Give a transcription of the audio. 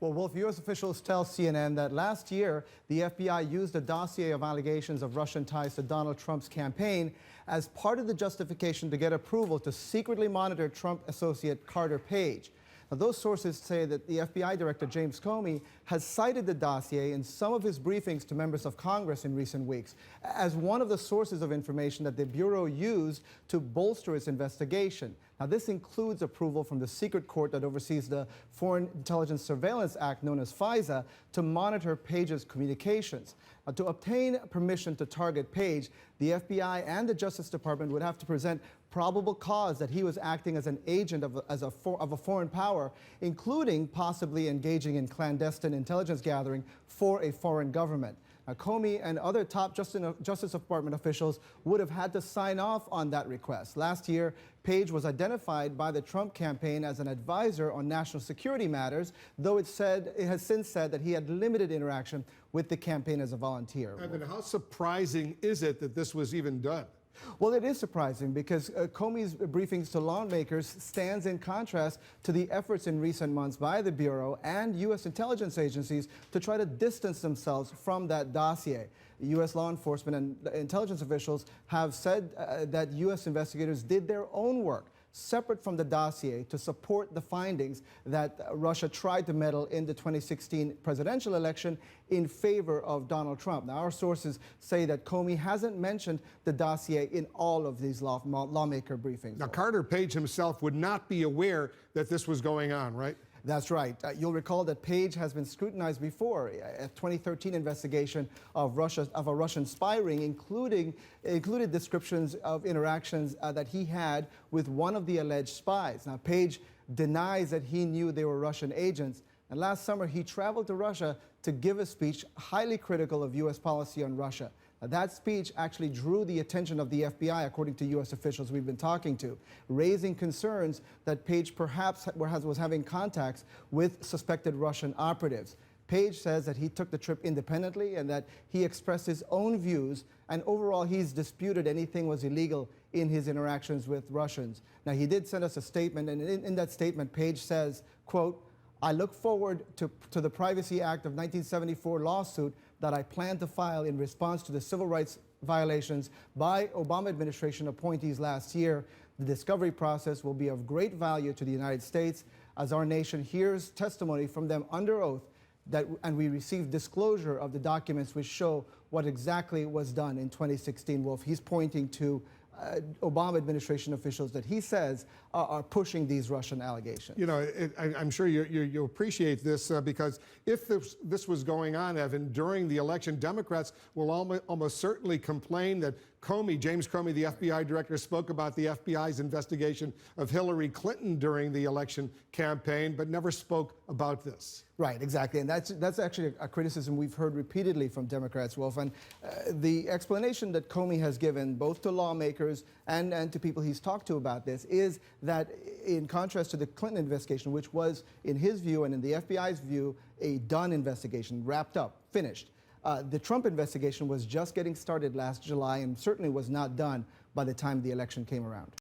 Well, Wolf, U.S. officials tell CNN that last year, the FBI used a dossier of allegations of Russian ties to Donald Trump's campaign as part of the justification to get approval to secretly monitor Trump associate Carter Page. Now, those sources say that the FBI Director James Comey has cited the dossier in some of his briefings to members of Congress in recent weeks as one of the sources of information that the Bureau used to bolster its investigation. Now, this includes approval from the secret court that oversees the Foreign Intelligence Surveillance Act, known as FISA, to monitor Page's communications. Now, to obtain permission to target Page, the FBI and the Justice Department would have to present probable cause that he was acting as an agent of a foreign power, including possibly engaging in clandestine intelligence gathering for a foreign government. Now, Comey and other top Justice Department officials would have had to sign off on that request. Last year, Page was identified by the Trump campaign as an advisor on national security matters, though it has since said that he had limited interaction with the campaign as a volunteer. Evan, how surprising is it that this was even done? Well, it is surprising because Comey's briefings to lawmakers stands in contrast to the efforts in recent months by the Bureau and U.S. intelligence agencies to try to distance themselves from that dossier. U.S. law enforcement and intelligence officials have said that U.S. investigators did their own work separate from the dossier to support the findings that Russia tried to meddle in the 2016 presidential election in favor of Donald Trump. Now, our sources say that Comey hasn't mentioned the dossier in all of these lawmaker briefings. Now, Carter Page himself would not be aware that this was going on, right? That's right. You'll recall that Page has been scrutinized before. A 2013 investigation of a Russian spy ring included descriptions of interactions that he had with one of the alleged spies. Now, Page denies that he knew they were Russian agents. And last summer, he traveled to Russia to give a speech highly critical of U.S. policy on Russia. That speech actually drew the attention of the FBI, according to U.S. officials we've been talking to, raising concerns that Page perhaps was having contacts with suspected Russian operatives. Page says that he took the trip independently and that he expressed his own views, and overall he's disputed anything was illegal in his interactions with Russians. Now, he did send us a statement, and in that statement, Page says, quote, "I look forward to the Privacy Act of 1974 lawsuit that I plan to file in response to the civil rights violations by Obama administration appointees last year. The discovery process will be of great value to the United States as our nation hears testimony from them under oath and we receive disclosure of the documents which show what exactly was done in 2016. Wolf, he's pointing to Obama administration officials that he says are pushing these Russian allegations. You know, I'm sure you appreciate this because if this was going on, Evan, during the election, Democrats will almost certainly complain that James Comey, the FBI director, spoke about the FBI's investigation of Hillary Clinton during the election campaign, but never spoke about this. Right, exactly. And that's actually a criticism we've heard repeatedly from Democrats, Wolf. And the explanation that Comey has given, both to lawmakers and to people he's talked to about this, is that in contrast to the Clinton investigation, which was, in his view and in the FBI's view, a done investigation, wrapped up, finished. The Trump investigation was just getting started last July and certainly was not done by the time the election came around.